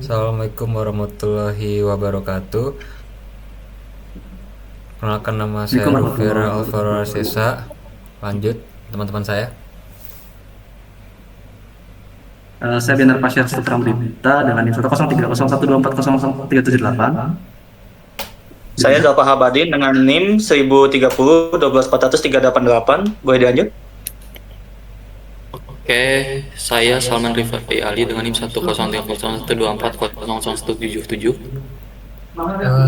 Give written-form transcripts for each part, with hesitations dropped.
Assalamualaikum warahmatullahi wabarakatuh. Perkenalkan, nama saya Assalamualaikum Rufera warahmatullahi Alvaro wabarakatuh. Sesa. Lanjut, teman-teman saya. Saya Binar Pasyar Sutra Brita dengan NIM 1030124003788. Saya Zalfa Habadin dengan NIM 1030 12400 388. Boleh dilanjut? Oke, saya Salman Rifai Ali dengan NIM 1030124001777.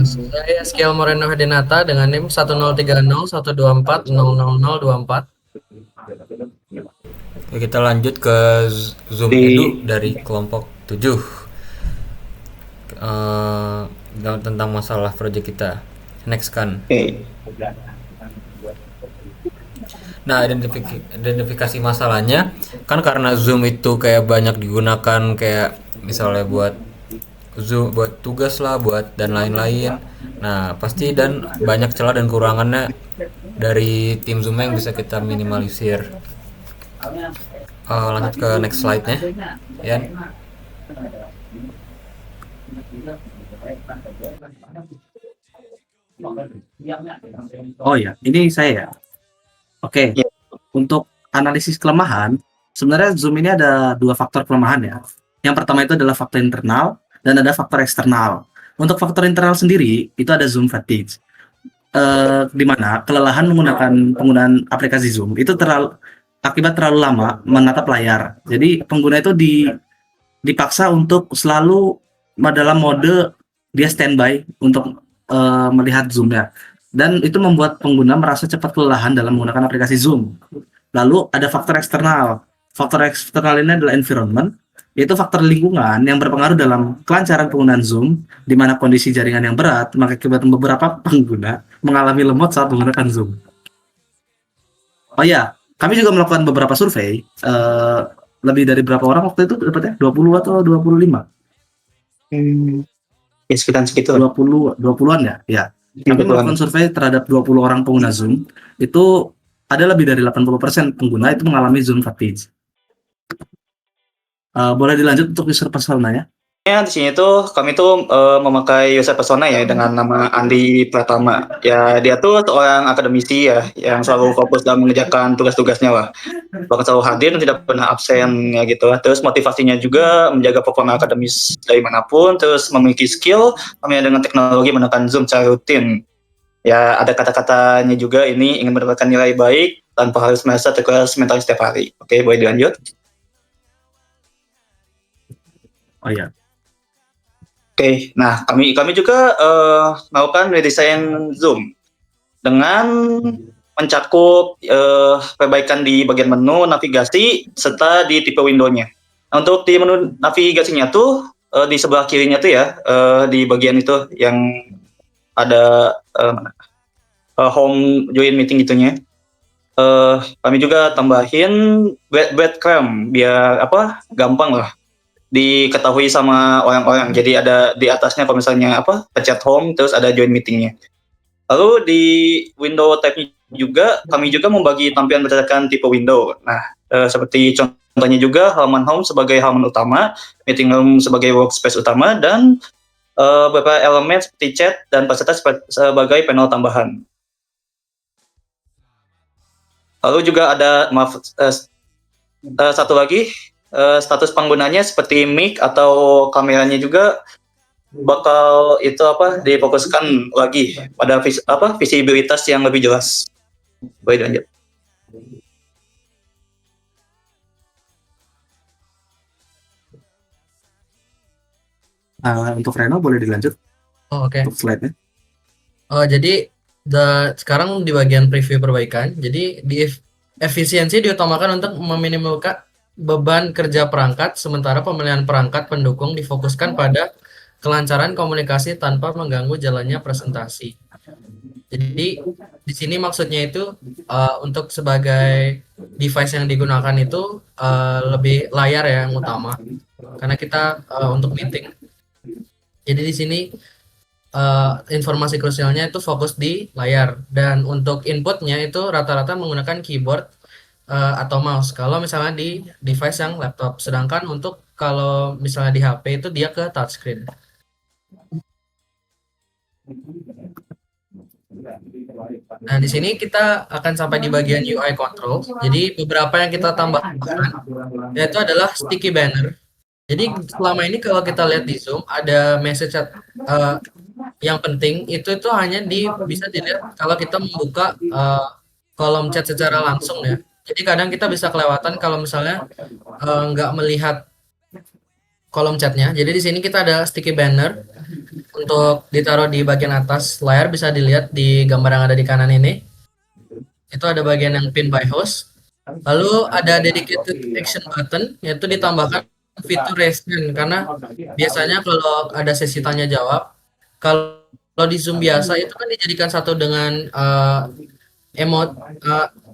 Saya Skill Moreno Hedinata dengan NIM 103012400024. Oke, kita lanjut ke Zoom Edu dari kelompok 7. Tentang masalah proyek kita. Next kan. Oke. Nah, identifikasi masalahnya kan karena Zoom itu kayak banyak digunakan, kayak misalnya buat Zoom, buat tugas lah, buat dan lain-lain. Nah, pasti dan banyak celah dan kurangannya dari tim Zoom yang bisa kita minimalisir. Lanjut ke next slide-nya, ya. Oh ya, ini saya ya. Oke, Ya. untuk analisis kelemahan, sebenarnya Zoom ini ada dua faktor kelemahan ya. Yang pertama itu adalah faktor internal dan ada faktor eksternal. Untuk faktor internal sendiri, itu ada Zoom fatigue. Di mana kelelahan menggunakan penggunaan aplikasi Zoom itu akibat terlalu lama menatap layar. Jadi pengguna itu dipaksa untuk selalu dalam mode dia standby untuk melihat Zoom-nya. Dan itu membuat pengguna merasa cepat kelelahan dalam menggunakan aplikasi Zoom. Lalu ada faktor eksternal. Faktor eksternal ini adalah environment, yaitu faktor lingkungan yang berpengaruh dalam kelancaran penggunaan Zoom, di mana kondisi jaringan yang berat mengakibatkan beberapa pengguna mengalami lemot saat menggunakan Zoom. Oh ya, kami juga melakukan beberapa survei. Lebih dari berapa orang waktu itu dapatnya? 20 atau 25? Ya, sekitar segitu. 20-an ya? Ya. Kami melakukan survei terhadap 20 orang pengguna Zoom. Itu ada lebih dari 80% pengguna itu mengalami Zoom fatigue. Boleh dilanjut untuk user personanya? Di sini tuh kami tuh memakai user persona ya dengan nama Andi Pratama. Ya, dia tuh seorang akademisi ya yang selalu fokus dalam mengerjakan tugas-tugasnya lah. Bahkan selalu hadir dan tidak pernah absen ya gitu. Terus motivasinya juga menjaga performa akademis dari manapun, terus memiliki skill dengan teknologi menggunakan Zoom secara rutin. Ya, ada kata-katanya juga ini ingin mendapatkan nilai baik tanpa harus merasa terkeras mental setiap hari. Oke, boleh dilanjut? Oh ya. Oke, nah kami juga melakukan redesign Zoom dengan mencakup perbaikan di bagian menu navigasi serta di tipe window-nya. Nah, untuk di menu navigasinya tuh di sebelah kirinya tuh ya di bagian itu yang ada home join meeting gitunya. Kami juga tambahin breadcrumb biar gampang lah diketahui sama orang-orang. Jadi ada di atasnya kalau misalnya pencet home terus ada join meetingnya. Lalu di window tab-nya juga kami juga membagi tampilan berdasarkan tipe window. Nah, seperti contohnya juga halaman home sebagai halaman utama, meeting room sebagai workspace utama, dan beberapa elemen seperti chat dan peserta sebagai panel tambahan. Lalu juga ada satu lagi, status penggunanya seperti mic atau kameranya juga bakal difokuskan lagi pada visibilitas yang lebih jelas. Boleh lanjut. Untuk Reno boleh dilanjut. Oke. Untuk slide-nya. Jadi sekarang di bagian preview perbaikan. Jadi di efisiensi diutamakan untuk meminimalkan beban kerja perangkat, sementara pemilihan perangkat pendukung difokuskan pada kelancaran komunikasi tanpa mengganggu jalannya presentasi. Jadi di sini maksudnya itu untuk sebagai device yang digunakan itu lebih layar ya yang utama, karena kita untuk meeting. Jadi di sini informasi krusialnya itu fokus di layar, dan untuk inputnya itu rata-rata menggunakan keyboard atau mouse kalau misalnya di device yang laptop. Sedangkan untuk kalau misalnya di HP itu dia ke touchscreen. Nah, di sini kita akan sampai di bagian UI control. Jadi beberapa yang kita tambahkan yaitu adalah sticky banner. Jadi selama ini kalau kita lihat di Zoom ada message yang penting itu hanya bisa dilihat kalau kita membuka kolom chat secara langsung ya. Jadi kadang kita bisa kelewatan kalau misalnya nggak melihat kolom chatnya. Jadi di sini kita ada sticky banner untuk ditaruh di bagian atas layar, bisa dilihat di gambar yang ada di kanan ini. Itu ada bagian yang pin by host. Lalu ada dedicated action button, yaitu ditambahkan fitur raise hand, karena biasanya kalau ada sesi tanya jawab, kalau di Zoom biasa itu kan dijadikan satu dengan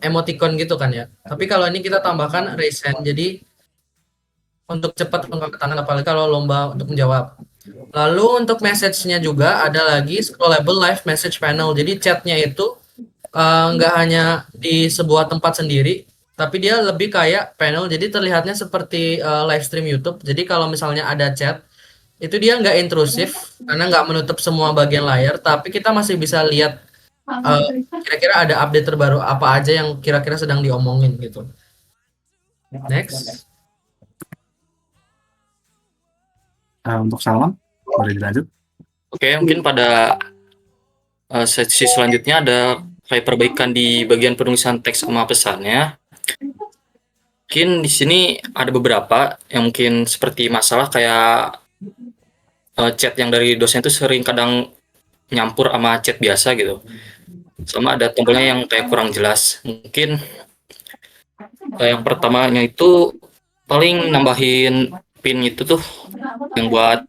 emoticon gitu kan ya. Tapi kalau ini kita tambahkan raise hand, jadi untuk cepat mengangkat tangan, apalagi kalau lomba untuk menjawab. Lalu untuk message-nya juga ada lagi scrollable live message panel. Jadi chatnya itu nggak hanya di sebuah tempat sendiri, tapi dia lebih kayak panel. Jadi terlihatnya seperti live stream YouTube. Jadi kalau misalnya ada chat, itu dia nggak intrusif karena nggak menutup semua bagian layar, tapi kita masih bisa lihat kira-kira ada update terbaru apa aja yang kira-kira sedang diomongin gitu. Next. Untuk Salman, boleh dilanjut? Oke, mungkin pada sesi selanjutnya ada kayak perbaikan di bagian penulisan teks sama pesannya. Mungkin di sini ada beberapa yang mungkin seperti masalah kayak chat yang dari dosen itu sering kadang nyampur sama chat biasa gitu. Sama ada tombolnya yang kayak kurang jelas. Mungkin yang pertamanya itu paling nambahin pin itu tuh yang buat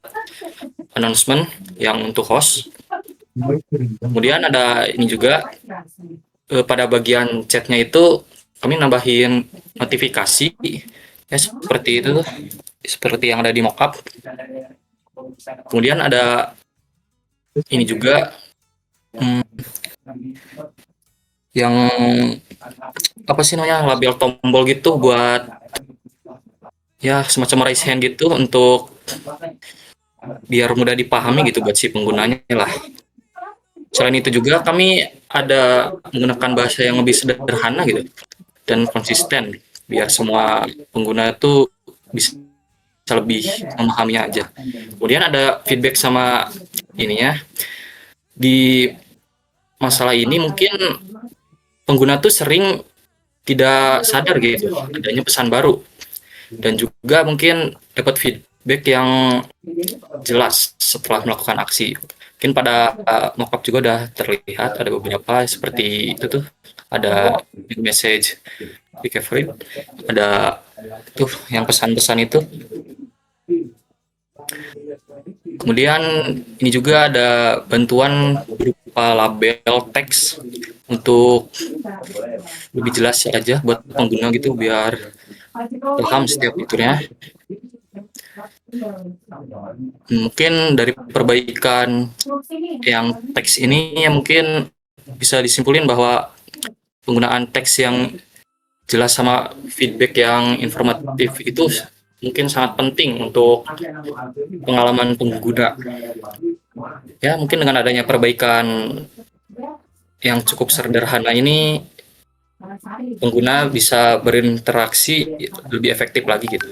announcement yang untuk host. Kemudian ada ini juga pada bagian chatnya itu kami nambahin notifikasi ya seperti itu tuh, seperti yang ada di mockup. Kemudian ada ini juga yang apa sih namanya, label tombol gitu buat ya semacam raise hand gitu untuk biar mudah dipahami gitu buat si penggunanya lah. Selain itu juga kami ada menggunakan bahasa yang lebih sederhana gitu dan konsisten biar semua pengguna itu bisa lebih memahaminya aja. Kemudian ada feedback sama ininya. Di masalah ini mungkin pengguna tuh sering tidak sadar gitu adanya pesan baru, dan juga mungkin dapat feedback yang jelas setelah melakukan aksi. Mungkin pada mockup juga udah terlihat ada beberapa seperti itu tuh, ada message recovery, ada tuh yang pesan-pesan itu. Kemudian ini juga ada bantuan berupa label teks untuk lebih jelas aja buat pengguna gitu biar paham setiap fiturnya. Mungkin dari perbaikan yang teks ini ya mungkin bisa disimpulin bahwa penggunaan teks yang jelas sama feedback yang informatif itu mungkin sangat penting untuk pengalaman pengguna. Ya, mungkin dengan adanya perbaikan yang cukup sederhana ini, pengguna bisa berinteraksi lebih efektif lagi gitu.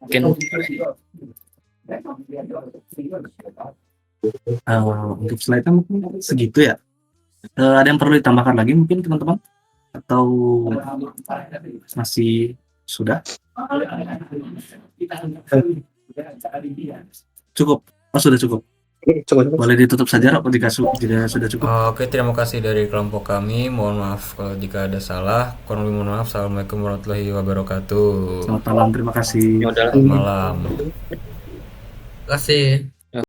Mungkin untuk slide-nya mungkin segitu ya. Ada yang perlu ditambahkan lagi mungkin teman-teman? Atau masih sudah? Cukup. Oh, sudah cukup. Coba. Boleh ditutup saja Rob, jika sudah cukup. Oke, terima kasih dari kelompok kami. Mohon maaf kalau jika ada salah. Kurang lebih mohon maaf. Assalamualaikum warahmatullahi wabarakatuh. Selamat malam, terima kasih. Ya udah. Selamat malam. Terima kasih.